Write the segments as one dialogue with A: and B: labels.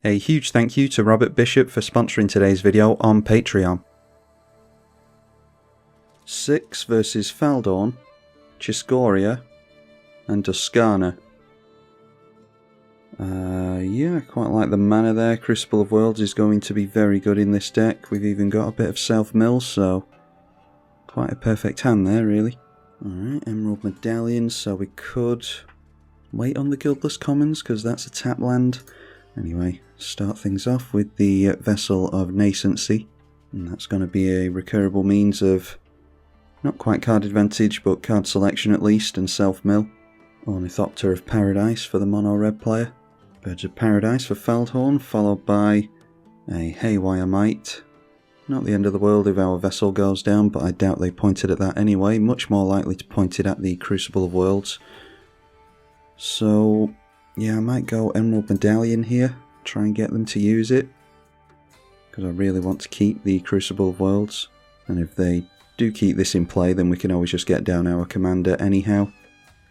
A: A huge thank you to Robert Bishop for sponsoring today's video on Patreon. 6 versus Faldorn, Chiscoria, and Duskana. Yeah, I quite like the mana there. Crucible of Worlds is going to be very good in this deck. We've even got a bit of self-mill, so quite a perfect hand there, really. Alright, Emerald Medallion, so we could wait on the Guildless Commons, because that's a tap land. Anyway, start things off with the Vessel of Nascency, and that's going to be a recurable means of not quite card advantage, but card selection at least, and self-mill. Ornithopter of Paradise for the mono-red player. Birds of Paradise for Feldhorn, followed by a Haywire Might. Not the end of the world if our vessel goes down, but I doubt they pointed at that anyway. Much more likely to point it at the Crucible of Worlds. So, yeah, I might go Emerald Medallion here. Try and get them to use it. Because I really want to keep the Crucible of Worlds. And if they do keep this in play, then we can always just get down our commander anyhow.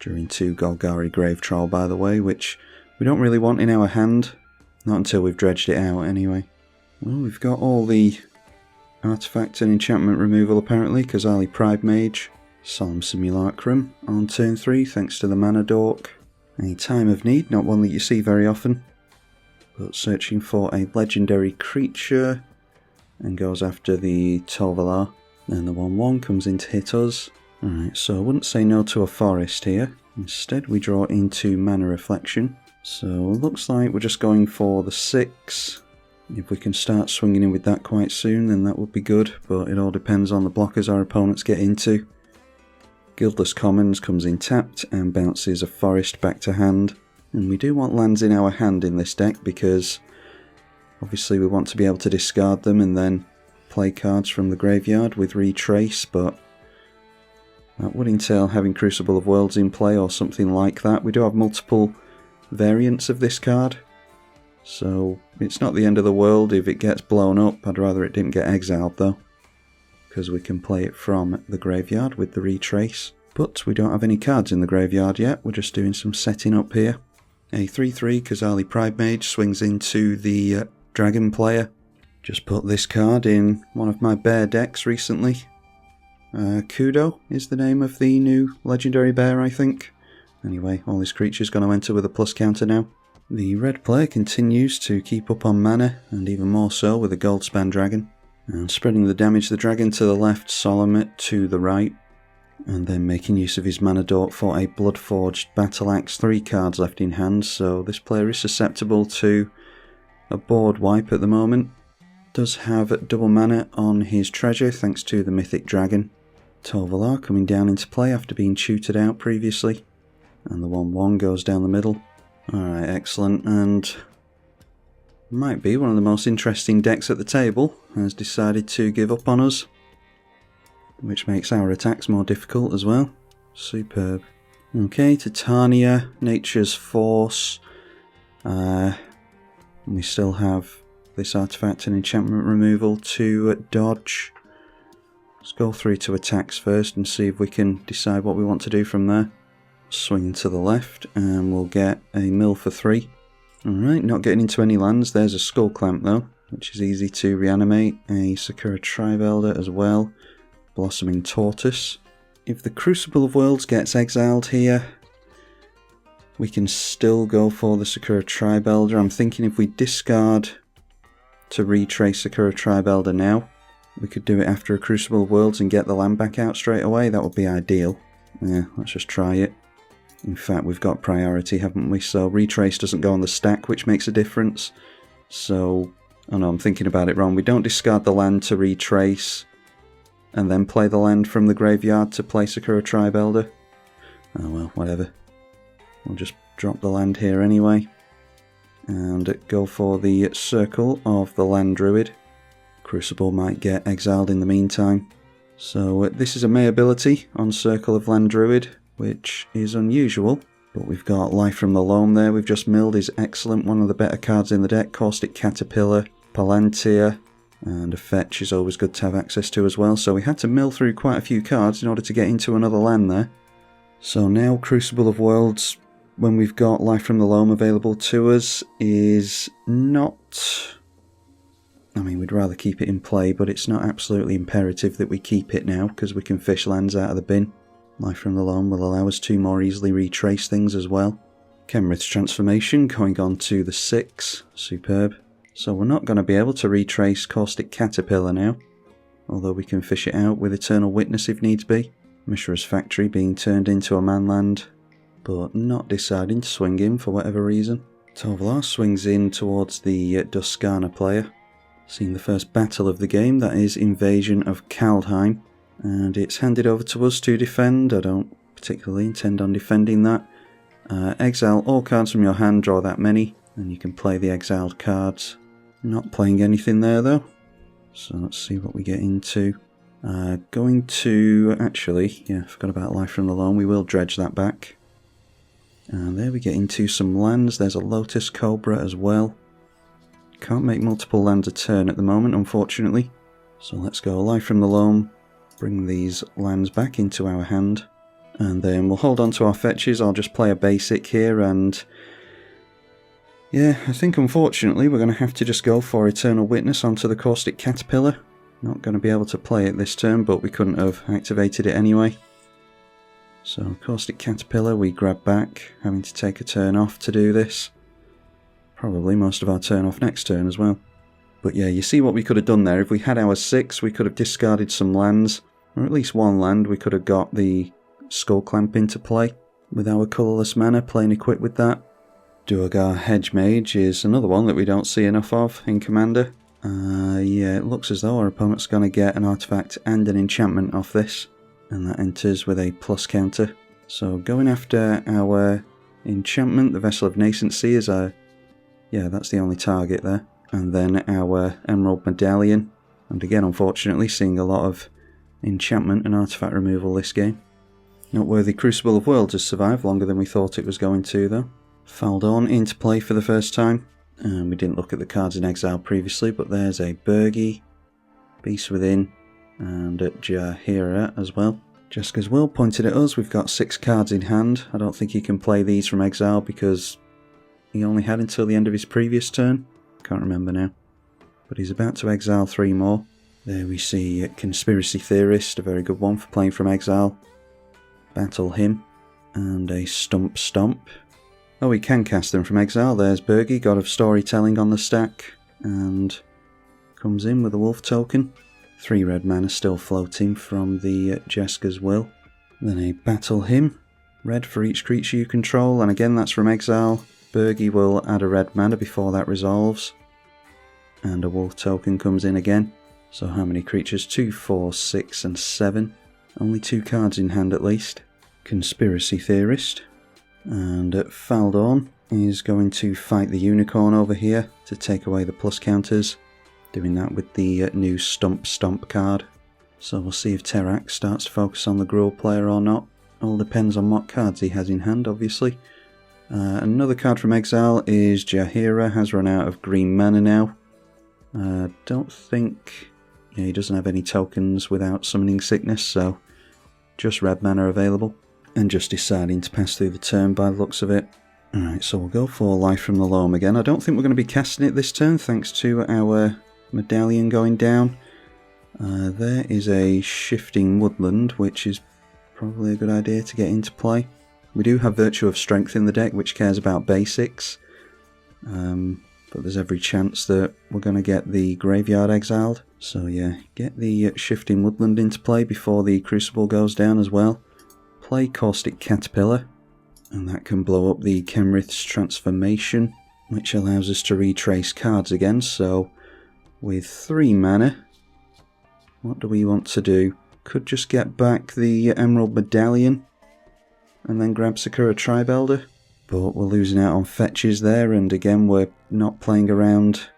A: During 2 Golgari Grave Troll, by the way, which we don't really want in our hand. Not until we've dredged it out, anyway. Well, we've got all the artifact and enchantment removal, apparently. Kazali Pride Mage, Solemn Simulacrum on turn 3, thanks to the Mana Dork. A Time of Need, not one that you see very often. But searching for a legendary creature, and goes after the Tovalar. Then the 1/1 comes in to hit us. Alright, so I wouldn't say no to a forest here. Instead we draw into Mana Reflection. So looks like we're just going for the 6. If we can start swinging in with that quite soon, then that would be good, but it all depends on the blockers our opponents get into. Guildless Commons comes in tapped and bounces a forest back to hand. And we do want lands in our hand in this deck because obviously we want to be able to discard them and then play cards from the graveyard with Retrace, but that would entail having Crucible of Worlds in play or something like that. We do have multiple variants of this card, so it's not the end of the world if it gets blown up. I'd rather it didn't get exiled though, because we can play it from the graveyard with the Retrace. But we don't have any cards in the graveyard yet, we're just doing some setting up here. A 3/3 Kazali Pride Mage swings into the Dragon player. Just put this card in one of my bear decks recently. Kudo is the name of the new legendary bear, I think. Anyway, all this creature's going to enter with a plus counter now. The red player continues to keep up on mana, and even more so with a Goldspan Dragon. And spreading the damage, the dragon to the left, Solomit to the right. And then making use of his Mana Dork for a Bloodforged Battle Axe, 3 cards left in hand, so this player is susceptible to a board wipe at the moment. Does have double mana on his treasure thanks to the Mythic Dragon. Tovalar coming down into play after being tutored out previously. And the 1/1 goes down the middle. Alright, excellent, and might be one of the most interesting decks at the table has decided to give up on us, which makes our attacks more difficult as well. Superb. Okay, Titania, Nature's Force. We still have this artifact and enchantment removal to dodge. Let's go through to attacks first and see if we can decide what we want to do from there. Swing to the left and we'll get a mill for 3. Alright, not getting into any lands. There's a Skull Clamp though, which is easy to reanimate. A Sakura Tribe Elder as well. Blossoming Tortoise. If the Crucible of Worlds gets exiled here, we can still go for the Sakura Tribe Elder. I'm thinking if we discard to Retrace Sakura Tribe Elder now, we could do it after a Crucible of Worlds and get the land back out straight away. That would be ideal. Yeah, let's just try it. In fact, we've got priority, haven't we? So Retrace doesn't go on the stack, which makes a difference. So, oh no, I'm thinking about it wrong. We don't discard the land to Retrace and then play the land from the graveyard to play Sakura Tribe Elder. Oh well, whatever. We'll just drop the land here anyway. And go for the Circle of the Land Druid. Crucible might get exiled in the meantime. So this is a May ability on Circle of Land Druid, which is unusual, but we've got Life from the Loam there. We've just milled is excellent, one of the better cards in the deck. Caustic Caterpillar, Palantir, and a fetch is always good to have access to as well. So we had to mill through quite a few cards in order to get into another land there. So now Crucible of Worlds when we've got Life from the Loam available to us is not... I mean, we'd rather keep it in play, but it's not absolutely imperative that we keep it now, because we can fish lands out of the bin. Life from the Loam will allow us to more easily retrace things as well. Kenrith's Transformation going on to the 6. Superb. So we're not going to be able to retrace Caustic Caterpillar now, although we can fish it out with Eternal Witness if needs be. Mishra's Factory being turned into a manland, but not deciding to swing in for whatever reason. Outlaws swings in towards the Duskana player. Seeing the first battle of the game, that is Invasion of Kaldheim, and it's handed over to us to defend. I don't particularly intend on defending that. Exile all cards from your hand, draw that many, and you can play the exiled cards. Not playing anything there though, so let's see what we get into. Going to, actually, yeah, forgot about Life from the Loam, we will dredge that back. And there we get into some lands. There's a Lotus Cobra as well. Can't make multiple lands a turn at the moment, unfortunately. So let's go Life from the Loam, bring these lands back into our hand, and then we'll hold on to our fetches. I'll just play a basic here, and yeah, I think unfortunately we're going to have to just go for Eternal Witness onto the Caustic Caterpillar. Not going to be able to play it this turn, but we couldn't have activated it anyway. So Caustic Caterpillar we grab back, having to take a turn off to do this. Probably most of our turn off next turn as well. But yeah, you see what we could have done there. If we had our 6, we could have discarded some lands, or at least one land. We could have got the Skull Clamp into play with our colourless mana, playing equipped with that. Duergar Hedge Mage is another one that we don't see enough of in Commander. Yeah, it looks as though our opponent's going to get an artifact and an enchantment off this, and that enters with a plus counter. So going after our enchantment, the Vessel of Nascency is a... yeah, that's the only target there. And then our Emerald Medallion. And again, unfortunately, seeing a lot of enchantment and artifact removal this game. Noteworthy Crucible of Worlds has survived longer than we thought it was going to, though. Faldorn into play for the first time. We didn't look at the cards in exile previously, but there's a Burgi, Beast Within, and Jahira as well. Jeska's Will pointed at us. We've got 6 cards in hand. I don't think he can play these from exile because he only had until the end of his previous turn. Can't remember now. But he's about to exile 3 more. There we see Conspiracy Theorist, a very good one for playing from exile. Battle him. And a Stump Stomp. Oh, we can cast them from exile. There's Burgi, God of Storytelling on the stack. And comes in with a Wolf token. 3 red mana still floating from the Jeska's Will. Then a Battle him. Red for each creature you control. And again, that's from exile. Burgi will add a red mana before that resolves. And a Wolf token comes in again. So how many creatures? 2, 4, 6 and 7. Only 2 cards in hand at least. Conspiracy Theorist. And Faldorn is going to fight the Unicorn over here to take away the plus counters. Doing that with the new Stump Stomp card. So we'll see if Terak starts to focus on the Gruul player or not. All depends on what cards he has in hand, obviously. Another card from exile is Jahira, has run out of green mana now. Don't think... yeah, he doesn't have any tokens without Summoning Sickness, so just red mana available. And just deciding to pass through the turn by the looks of it. Alright, so we'll go for Life from the Loam again. I don't think we're going to be casting it this turn, thanks to our Medallion going down. There is a Shifting Woodland, which is probably a good idea to get into play. We do have Virtue of Strength in the deck, which cares about basics. But there's every chance that we're going to get the Graveyard exiled. So yeah, get the Shifting Woodland into play before the Crucible goes down as well. Play Caustic Caterpillar, and that can blow up the Kenrith's Transformation, which allows us to retrace cards again. So with 3 mana, what do we want to do? Could just get back the Emerald Medallion and then grab Sakura Tribalkai, but we're losing out on fetches there, and again we're not playing around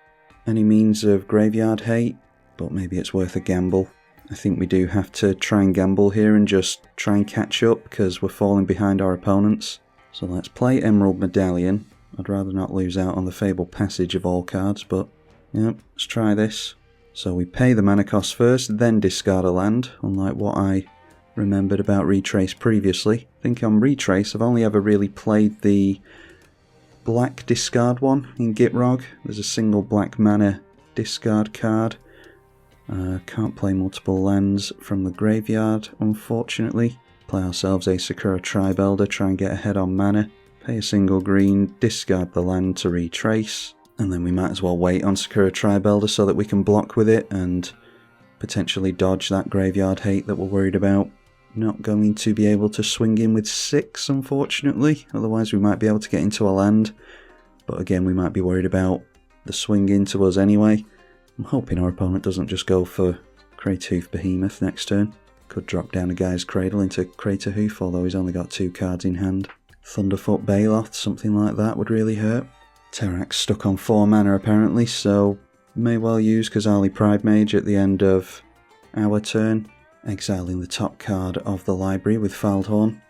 A: any means of graveyard hate, but maybe it's worth a gamble. I think we do have to try and gamble here and just try and catch up because we're falling behind our opponents. So let's play Emerald Medallion. I'd rather not lose out on the Fabled Passage of all cards, but yeah, let's try this. So we pay the mana cost first, then discard a land, unlike what I remembered about Retrace previously. I think on Retrace I've only ever really played the black discard one in Gitrog. There's a single black mana discard card. Can't play multiple lands from the graveyard, unfortunately. Play ourselves a Sakura Tribe Elder, try and get ahead on mana. Pay a single green, discard the land to retrace. And then we might as well wait on Sakura Tribe Elder so that we can block with it and potentially dodge that graveyard hate that we're worried about. Not going to be able to swing in with 6, unfortunately. Otherwise we might be able to get into a land. But again, we might be worried about the swing into us anyway. I'm hoping our opponent doesn't just go for Kraytooth Behemoth next turn. Could drop down a guy's cradle into Kraytooth, although he's only got 2 cards in hand. Thunderfoot Baloth, something like that would really hurt. Terrax stuck on 4 mana apparently, so may well use Kazali Pridemage at the end of our turn. Exiling the top card of the library with Faldhorn.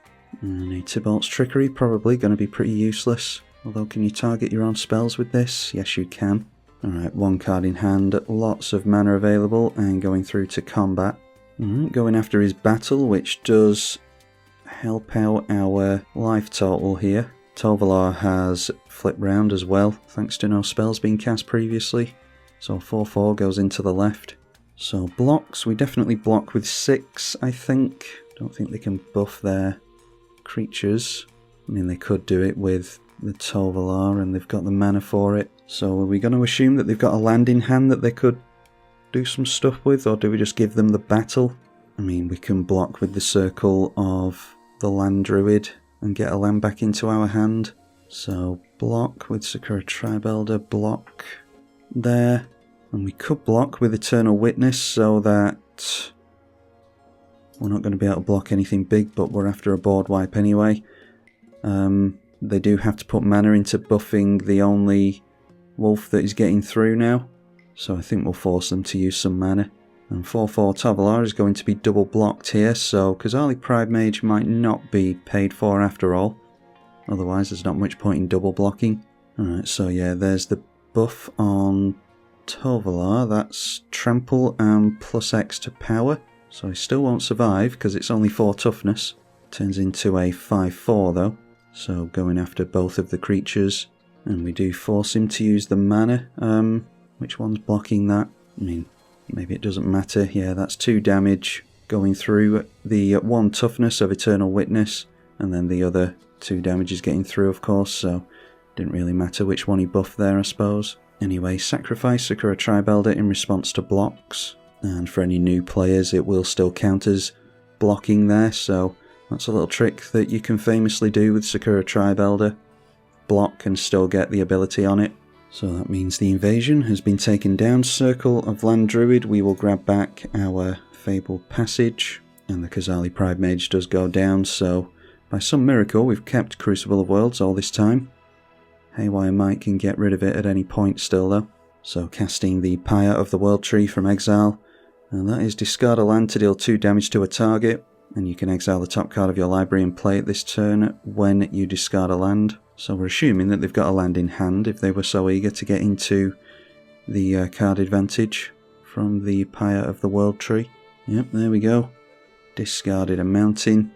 A: And a Tybalt's Trickery, probably going to be pretty useless. Although, can you target your own spells with this? Yes, you can. Alright, 1 card in hand, lots of mana available, and going through to combat. Alright, going after his battle, which does help out our life total here. Tovalar has flipped round as well, thanks to no spells being cast previously. So 4/4 goes into the left. So blocks, we definitely block with 6, I think. Don't think they can buff their creatures. I mean, they could do it with the Tovalar, and they've got the mana for it. So are we going to assume that they've got a land in hand that they could do some stuff with, or do we just give them the battle? I mean, we can block with the Circle of the Land Druid and get a land back into our hand. So block with Sakura Tribe Elder, block there. And we could block with Eternal Witness so that we're not going to be able to block anything big, but we're after a board wipe anyway. They do have to put mana into buffing the only wolf that is getting through now. So I think we'll force them to use some mana. And 4/4 Tovalar is going to be double blocked here, so Kazali Pridemage might not be paid for after all. Otherwise there's not much point in double blocking. Alright, so yeah, there's the buff on Tovalar. That's trample and +X to power. So he still won't survive because it's only 4 toughness. Turns into a 5/4 though. So going after both of the creatures. And we do force him to use the mana. Which one's blocking that? I mean, maybe it doesn't matter. Yeah, that's 2 damage going through the 1 toughness of Eternal Witness. And then the other 2 damage is getting through, of course. So didn't really matter which one he buffed there, I suppose. Anyway, sacrifice Sakura Tribe Elder in response to blocks. And for any new players, it will still count as blocking there. So that's a little trick that you can famously do with Sakura Tribe Elder. Block and still get the ability on it. So that means the invasion has been taken down. Circle of Land Druid, we will grab back our Fabled Passage. And the Kazali Pridemage does go down, so by some miracle we've kept Crucible of Worlds all this time. Haywire Might can get rid of it at any point still though. So casting the Pyre of the World Tree from exile. And that is discard a land to deal 2 damage to a target. And you can exile the top card of your library and play it this turn when you discard a land. So we're assuming that they've got a land in hand if they were so eager to get into the card advantage from the Pyre of the World Tree. Yep, there we go. Discarded a mountain,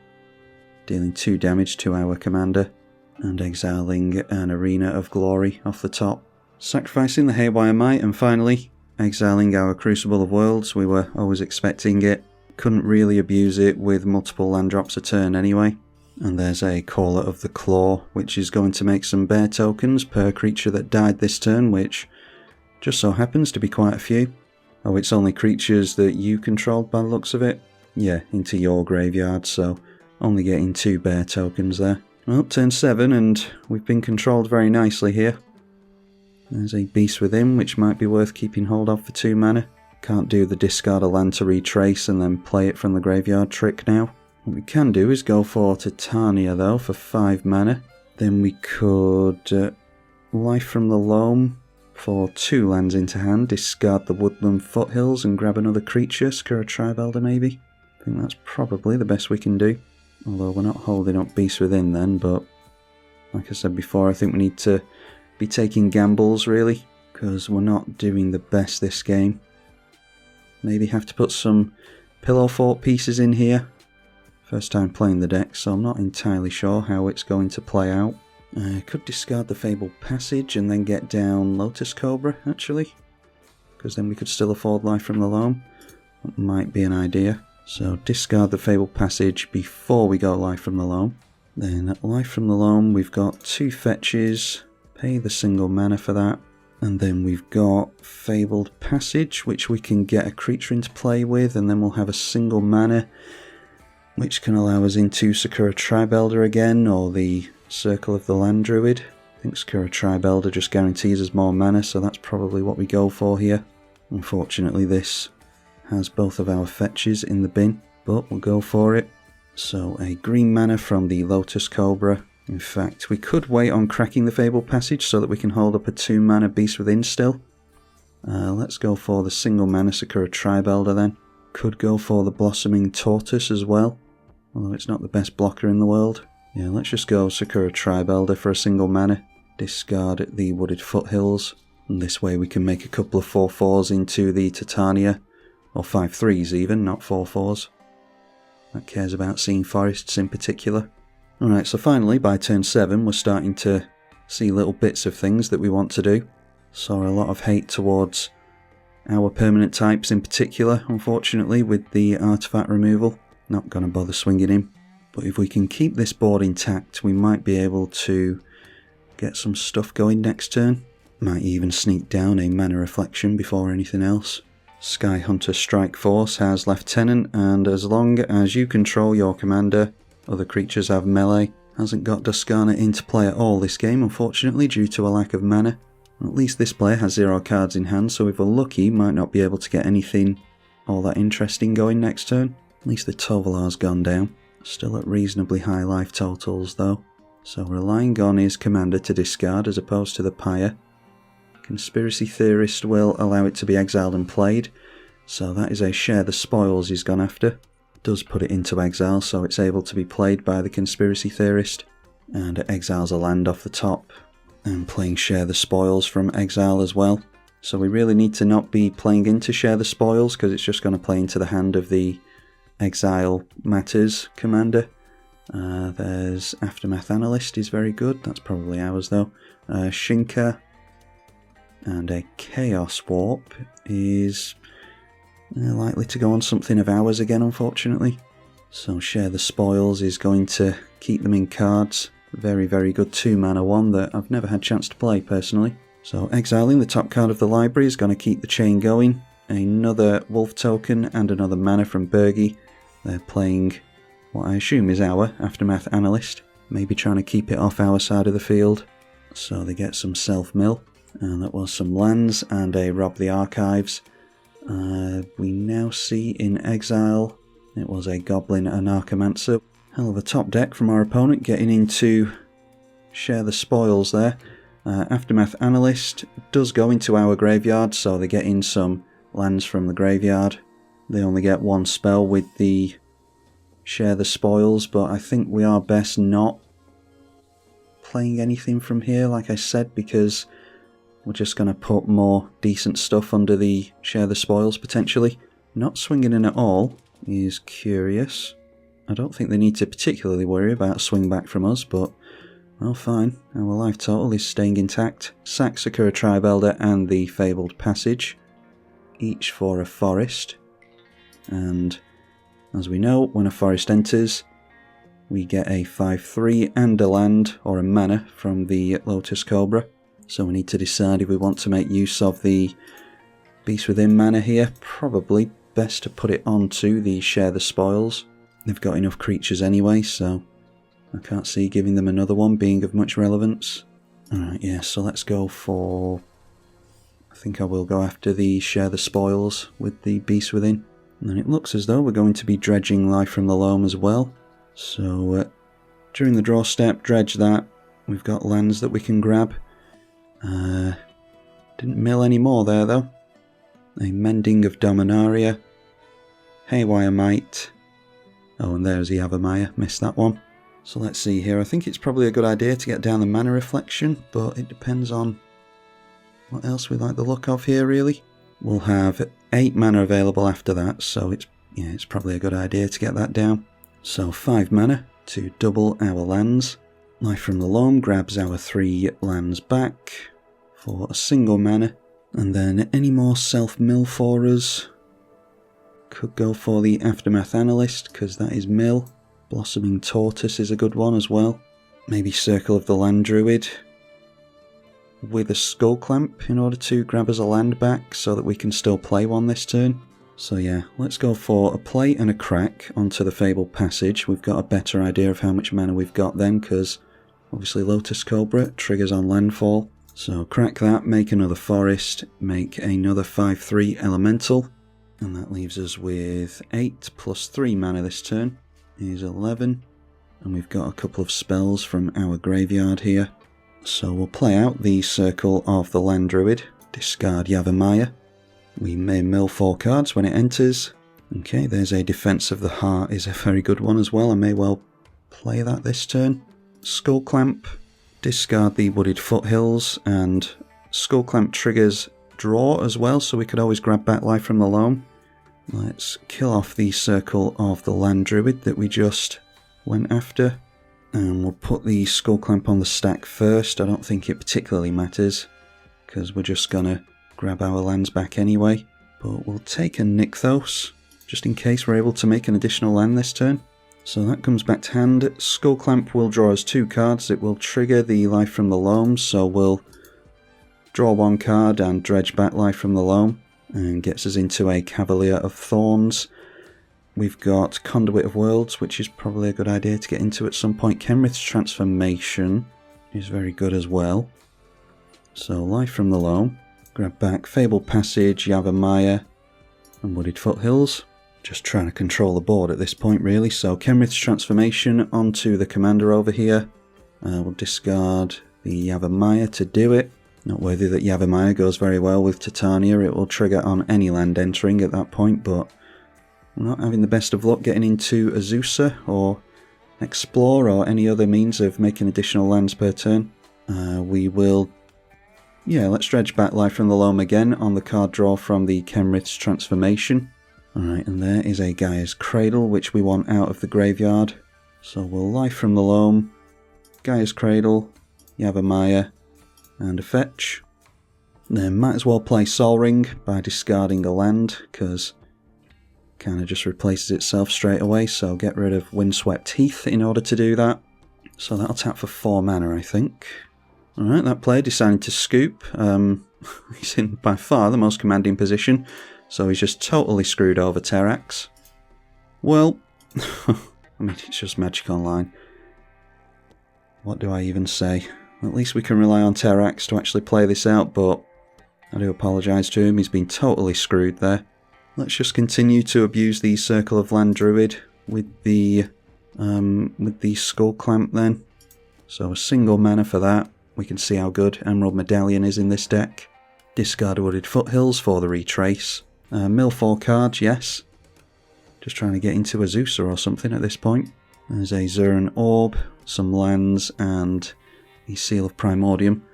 A: dealing 2 damage to our commander, and exiling an Arena of Glory off the top. Sacrificing the Haywire Might, and finally exiling our Crucible of Worlds. We were always expecting it. Couldn't really abuse it with multiple land drops a turn anyway. And there's a Caller of the Claw, which is going to make some bear tokens per creature that died this turn, which just so happens to be quite a few. Oh, it's only creatures that you controlled by the looks of it? Yeah, into your graveyard, so only getting 2 bear tokens there. Well, turn 7, and we've been controlled very nicely here. There's a Beast Within, which might be worth keeping hold of for 2 mana. Can't do the discard a land to retrace and then play it from the graveyard trick now. What we can do is go for Titania though for 5 mana. Then we could Life from the Loam for 2 lands into hand, discard the Woodland Foothills and grab another creature, Sakura Tribe Elder maybe. I think that's probably the best we can do. Although we're not holding up Beast Within then, but like I said before, I think we need to be taking gambles really, because we're not doing the best this game. Maybe have to put some Pillow Fort pieces in here First time playing the deck, so I'm not entirely sure how it's going to play out. I could discard the Fabled Passage and then get down Lotus Cobra, actually, because then we could still afford Life from the Loam. That might be an idea. So discard the Fabled Passage before we go Life from the Loam. Then at Life from the Loam we've got 2 fetches, pay the single mana for that. And then we've got Fabled Passage, which we can get a creature into play with, and then we'll have a single mana, which can allow us into Sakura Tribelder again, or the Circle of the Land Druid. I think Sakura Tribelder just guarantees us more mana, so that's probably what we go for here. Unfortunately this has both of our fetches in the bin, but we'll go for it. So a green mana from the Lotus Cobra. In fact, we could wait on cracking the Fabled Passage so that we can hold up a 2 mana Beast Within still. Let's go for the single mana Sakura Tribelder then. Could go for the Blossoming Tortoise as well, although it's not the best blocker in the world. Yeah, let's just go Sakura Tribelder for a single mana. Discard the Wooded Foothills, and this way we can make a couple of 4/4s into the Titania, or 5/3s even, not 4/4s. That cares about seeing forests in particular. Alright, so finally by turn 7 we're starting to see little bits of things that we want to do. Saw a lot of hate towards our permanent types in particular, unfortunately, with the artifact removal. Not going to bother swinging him. But if we can keep this board intact, we might be able to get some stuff going next turn. Might even sneak down a Mana Reflection before anything else. Sky Hunter Strike Force has Lieutenant, and as long as you control your commander, other creatures have melee. Hasn't got Duskana into play at all this game, unfortunately, due to a lack of mana. At least this player has 0 cards in hand, so if we're lucky, might not be able to get anything all that interesting going next turn. At least the Tovolar's gone down. Still at reasonably high life totals though. So relying on his commander to discard as opposed to the Pyre. Conspiracy Theorist will allow it to be exiled and played, so that is a Share the Spoils he's gone after. Does put it into exile, so it's able to be played by the Conspiracy Theorist, and it exiles a land off the top, and playing Share the Spoils from exile as well. So we really need to not be playing into Share the Spoils, because it's just going to play into the hand of the Exile Matters commander. There's Aftermath Analyst is very good, that's probably ours though. Shinka and a Chaos Warp is likely to go on something of ours again, unfortunately. So Share the Spoils is going to keep them in cards. Very, very good 2 mana one that I've never had a chance to play personally. So exiling the top card of the library is going to keep the chain going. Another Wolf token and another mana from Bergie. They're playing what I assume is our Aftermath Analyst. Maybe trying to keep it off our side of the field. So they get some self-mill. And that was some lands and a Rob the Archives. We now see in exile, it was a Goblin and Archamancer. Hell of a top deck from our opponent, getting into Share the Spoils there. Aftermath Analyst does go into our graveyard, so they get in some lands from the graveyard. They only get 1 spell with the Share the Spoils, but I think we are best not playing anything from here, like I said, because we're just going to put more decent stuff under the Share the Spoils, potentially. Not swinging in at all is curious. I don't think they need to particularly worry about swing back from us, but, well, fine. Our life total is staying intact. Sack Sakura Tribelder and the Fabled Passage, each for a forest. And, as we know, when a forest enters, we get a 5/3 and a land, or a mana, from the Lotus Cobra. So we need to decide if we want to make use of the Beast Within mana here. Probably best to put it onto the Share the Spoils. They've got enough creatures anyway, so I can't see giving them another one being of much relevance. Alright, yeah, so let's go for... I think I will go after the Share the Spoils with the Beast Within. And then it looks as though we're going to be dredging Life from the Loam as well. So during the draw step, dredge that. We've got lands that we can grab. Didn't mill any more there though. A Mending of Dominaria. Haywire Might. Oh, and there's the Avamaya, missed that one. So let's see here, I think it's probably a good idea to get down the Mana Reflection, but it depends on what else we like the look of here really. We'll have 8 mana available after that, so it's probably a good idea to get that down. So 5 mana to double our lands. Life from the Loam grabs our 3 lands back for a single mana. And then any more self-mill for us? Could go for the Aftermath Analyst, because that is mill. Blossoming Tortoise is a good one as well. Maybe Circle of the Land Druid with a Skull Clamp in order to grab us a land back so that we can still play one this turn. So yeah, let's go for a play and a crack onto the Fabled Passage. We've got a better idea of how much mana we've got then, because obviously Lotus Cobra triggers on landfall. So crack that, make another forest, make another 5/3 elemental, and that leaves us with 8 plus 3 mana this turn is 11, and we've got a couple of spells from our graveyard here. So we'll play out the Circle of the Land Druid, discard Yavimaya. We may mill 4 cards when it enters. Okay, there's a Defense of the Heart is a very good one as well. I may well play that this turn. Skull Clamp, discard the Wooded Foothills, and Skull Clamp triggers draw as well, so we could always grab back Life from the Loam. Let's kill off the Circle of the Land Druid that we just went after. And we'll put the Skull Clamp on the stack first. I don't think it particularly matters, because we're just going to grab our lands back anyway. But we'll take a Nykthos, just in case we're able to make an additional land this turn. So that comes back to hand. Skull Clamp will draw us 2 cards. It will trigger the Life from the Loam, so we'll draw 1 card and dredge back Life from the Loam, and gets us into a Cavalier of Thorns. We've got Conduit of Worlds, which is probably a good idea to get into at some point. Kenrith's Transformation is very good as well. So Life from the Loam, grab back Fabled Passage, Yavimaya, and Wooded Foothills. Just trying to control the board at this point really. So Kenrith's Transformation onto the commander over here. We'll discard the Yavimaya to do it. Not worthy that Yavimaya goes very well with Titania. It will trigger on any land entering at that point, but we're not having the best of luck getting into Azusa or Explore or any other means of making additional lands per turn. We will, let's dredge back Life from the Loam again on the card draw from the Kenrith's Transformation. Alright, and there is a Gaia's Cradle, which we want out of the graveyard. So we'll Life from the Loam, Gaia's Cradle, Yavimaya, and a fetch. Then might as well play Sol Ring by discarding a land, because kind of just replaces itself straight away, so get rid of Windswept Heath in order to do that. So that'll tap for 4 mana, I think. Alright, that player decided to scoop. He's in by far the most commanding position, so he's just totally screwed over Terrax. Well, I mean, it's just Magic Online. What do I even say? At least we can rely on Terrax to actually play this out, but I do apologise to him, he's been totally screwed there. Let's just continue to abuse the Circle of Land Druid with the Skull Clamp then. So a single mana for that. We can see how good Emerald Medallion is in this deck. Discard Wooded Foothills for the Retrace. Mill 4 cards, yes. Just trying to get into Azusa or something at this point. There's a Zuran Orb, some lands, and the Seal of Primordium.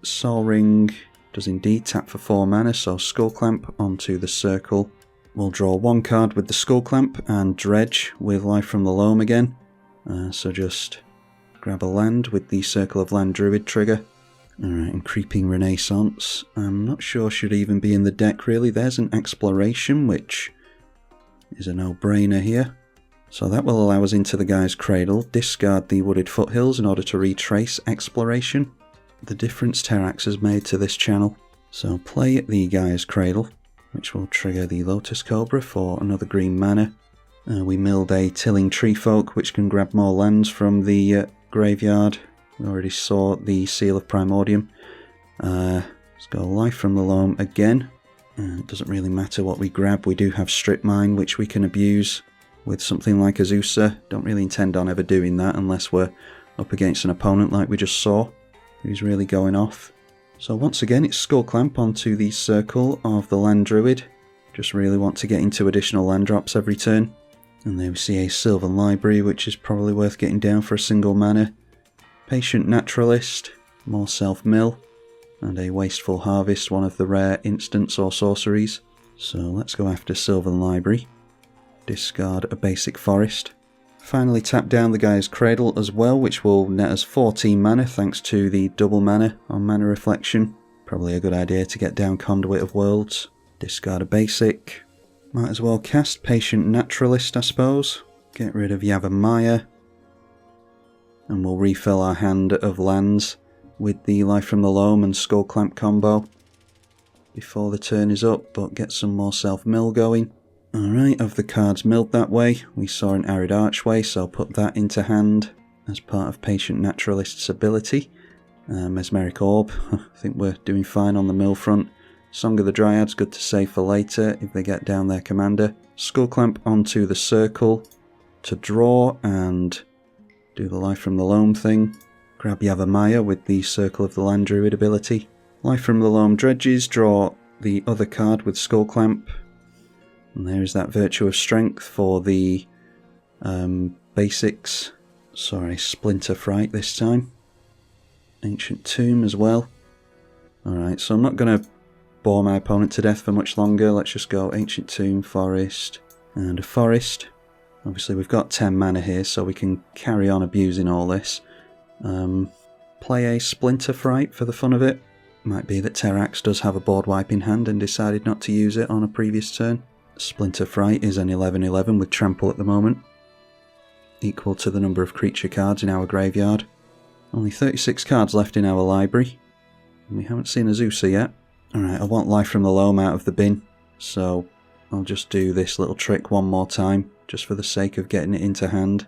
A: Sol Ring does indeed tap for 4 mana, so Skull Clamp onto the Circle. We'll draw 1 card with the Skull Clamp and dredge with Life from the Loam again. So just grab a land with the Circle of Land Druid trigger. Alright, and Creeping Renaissance. I'm not sure should even be in the deck really. There's an Exploration, which is a no-brainer here. So that will allow us into the Gaia's Cradle. Discard the Wooded Foothills in order to retrace Exploration. The difference Terrax has made to this channel. So play the Gaia's Cradle, which will trigger the Lotus Cobra for another green mana. We milled a Tilling Treefolk, which can grab more lands from the graveyard. We already saw the Seal of Primordium. Let's go Life from the Loam again. It doesn't really matter what we grab. We do have Strip Mine, which we can abuse with something like Azusa. Don't really intend on ever doing that unless we're up against an opponent like we just saw, who's really going off. So once again, it's Skull Clamp onto the Circle of the Land Druid. Just really want to get into additional land drops every turn. And there we see a Sylvan Library, which is probably worth getting down for a single mana. Patient Naturalist, more self-mill, and a Wasteful Harvest, one of the rare instants or sorceries. So let's go after Sylvan Library. discard a basic forest. Finally tap down the guy's cradle as well, which will net us 14 mana thanks to the double mana on Mana Reflection. Probably a good idea to get down Conduit of Worlds. Discard a basic. Might as well cast Patient Naturalist, I suppose. Get rid of Yavimaya. And we'll refill our hand of lands with the Life from the Loam and Skull Clamp combo before the turn is up, but get some more self-mill going. Alright, of the cards milled that way, we saw an Arid Archway, so I'll put that into hand as part of Patient Naturalist's ability. Mesmeric Orb, I think we're doing fine on the mill front. Song of the Dryads, good to save for later if they get down their commander. Skull Clamp onto the circle to draw and do the Life from the Loam thing. Grab Yavimaya with the Circle of the Land Druid ability. Life from the Loam dredges, draw the other card with Skull Clamp. And there's that Virtue of Strength for the basics. Sorry, Splinter Fright this time. Ancient Tomb as well. Alright, so I'm not going to bore my opponent to death for much longer. Let's just go Ancient Tomb, Forest, and a Forest. Obviously we've got 10 mana here, so we can carry on abusing all this. Play a Splinter Fright for the fun of it. Might be that Terrax does have a board wipe in hand and decided not to use it on a previous turn. Splinter Fright is an 11/11 with Trample at the moment, equal to the number of creature cards in our graveyard. Only 36 cards left in our library, and we haven't seen a Zeusa yet. Alright, I want Life from the Loam out of the bin, so I'll just do this little trick one more time, just for the sake of getting it into hand.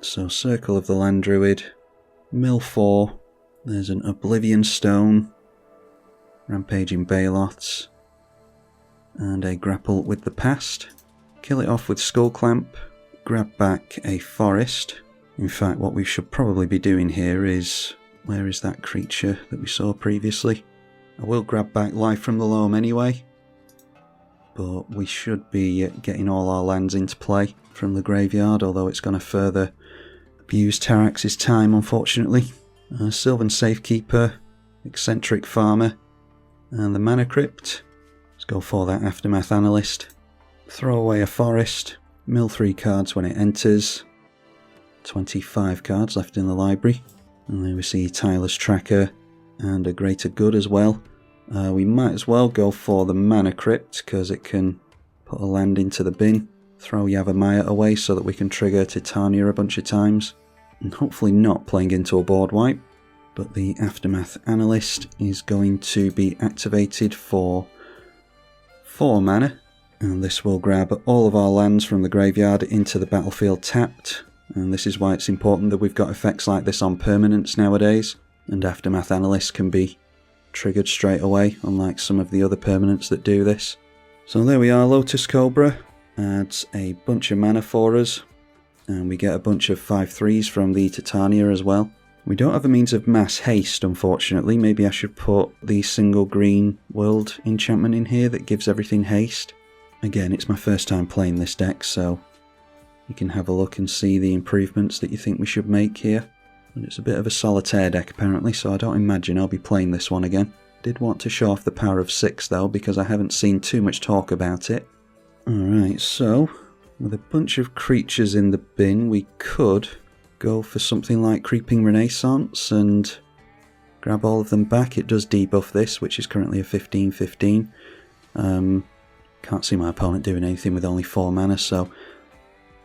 A: So Circle of the Land Druid, mill 4, there's an Oblivion Stone, Rampaging Baloths, and a Grapple with the Past. Kill it off with Skull Clamp, grab back a Forest. In fact, what we should probably be doing here is... where is that creature that we saw previously? I will grab back Life from the Loam anyway, but we should be getting all our lands into play from the graveyard, although it's going to further abuse Terrax's time, unfortunately. Sylvan Safekeeper, Eccentric Farmer, and the Mana Crypt. Let's go for that Aftermath Analyst. Throw away a Forest, mill 3 cards when it enters. 25 cards left in the library. And then we see Tireless Tracker and a Greater Good as well. We might as well go for the Mana Crypt because it can put a land into the bin. Throw Yavimaya away so that we can trigger Titania a bunch of times. And hopefully not playing into a board wipe. But the Aftermath Analyst is going to be activated for 4 mana. And this will grab all of our lands from the graveyard into the battlefield tapped. And this is why it's important that we've got effects like this on permanents nowadays. And Aftermath Analyst can be triggered straight away, unlike some of the other permanents that do this. So there we are, Lotus Cobra adds a bunch of mana for us. And we get a bunch of 5/3s from the Titania as well. We don't have a means of mass haste, unfortunately. Maybe I should put the single green world enchantment in here that gives everything haste. Again, it's my first time playing this deck, so you can have a look and see the improvements that you think we should make here. And it's a bit of a solitaire deck apparently, so I don't imagine I'll be playing this one again. Did want to show off the power of 6 though, because I haven't seen too much talk about it. Alright, so with a bunch of creatures in the bin, we could go for something like Creeping Renaissance and grab all of them back. It does debuff this, which is currently a 15/15. Can't see my opponent doing anything with only 4 mana, so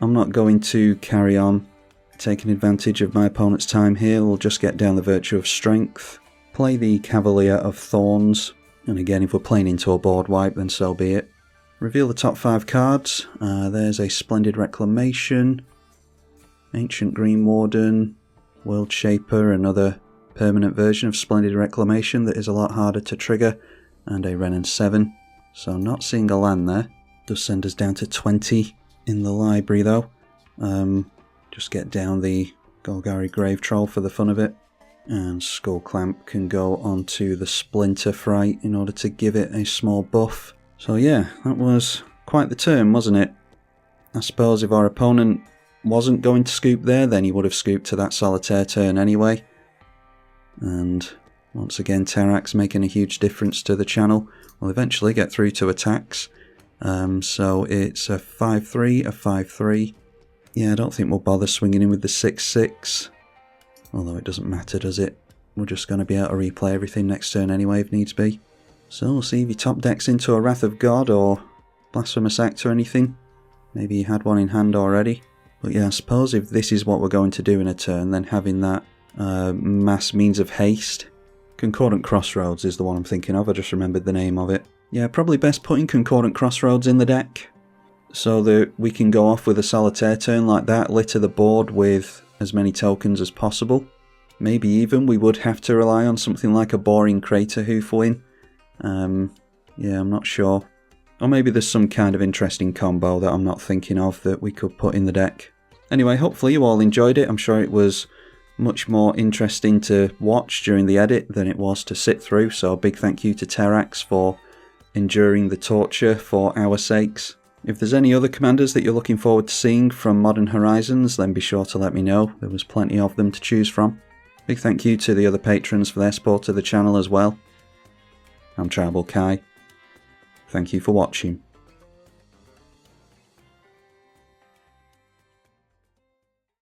A: I'm not going to carry on taking advantage of my opponent's time here. We'll just get down the Virtue of Strength, play the Cavalier of Thorns, and again, if we're playing into a board wipe, then so be it. Reveal the top 5 cards. There's a Splendid Reclamation, Ancient Green Warden, World Shaper, another permanent version of Splendid Reclamation that is a lot harder to trigger, and a Wrenn and 7. So not seeing a land there. Does send us down to 20 in the library though. Just get down the Golgari Grave Troll for the fun of it. And Skull Clamp can go onto the Splinter Fright in order to give it a small buff. So yeah, that was quite the turn, wasn't it? I suppose if our opponent wasn't going to scoop there, then he would have scooped to that solitaire turn anyway. And once again, Terrax making a huge difference to the channel. We'll eventually get through to attacks. So it's a 5-3, a 5-3. Yeah, I don't think we'll bother swinging in with the 6-6. Although it doesn't matter, does it? We're just going to be able to replay everything next turn anyway if needs be. So we'll see if he top decks into a Wrath of God or Blasphemous Act or anything. Maybe he had one in hand already. But yeah, I suppose if this is what we're going to do in a turn, then having that mass means of haste. Concordant Crossroads is the one I'm thinking of, I just remembered the name of it. Yeah, probably best putting Concordant Crossroads in the deck, so that we can go off with a solitaire turn like that, litter the board with as many tokens as possible. Maybe even we would have to rely on something like a boring Crater Hoof win. Yeah, I'm not sure. Or maybe there's some kind of interesting combo that I'm not thinking of that we could put in the deck. Anyway, hopefully you all enjoyed it. I'm sure it was much more interesting to watch during the edit than it was to sit through, so a big thank you to Terrax for enduring the torture for our sakes. If there's any other commanders that you're looking forward to seeing from Modern Horizons, then be sure to let me know. There was plenty of them to choose from. Big thank you to the other patrons for their support of the channel as well. I'm tribalkai. Thank you for watching.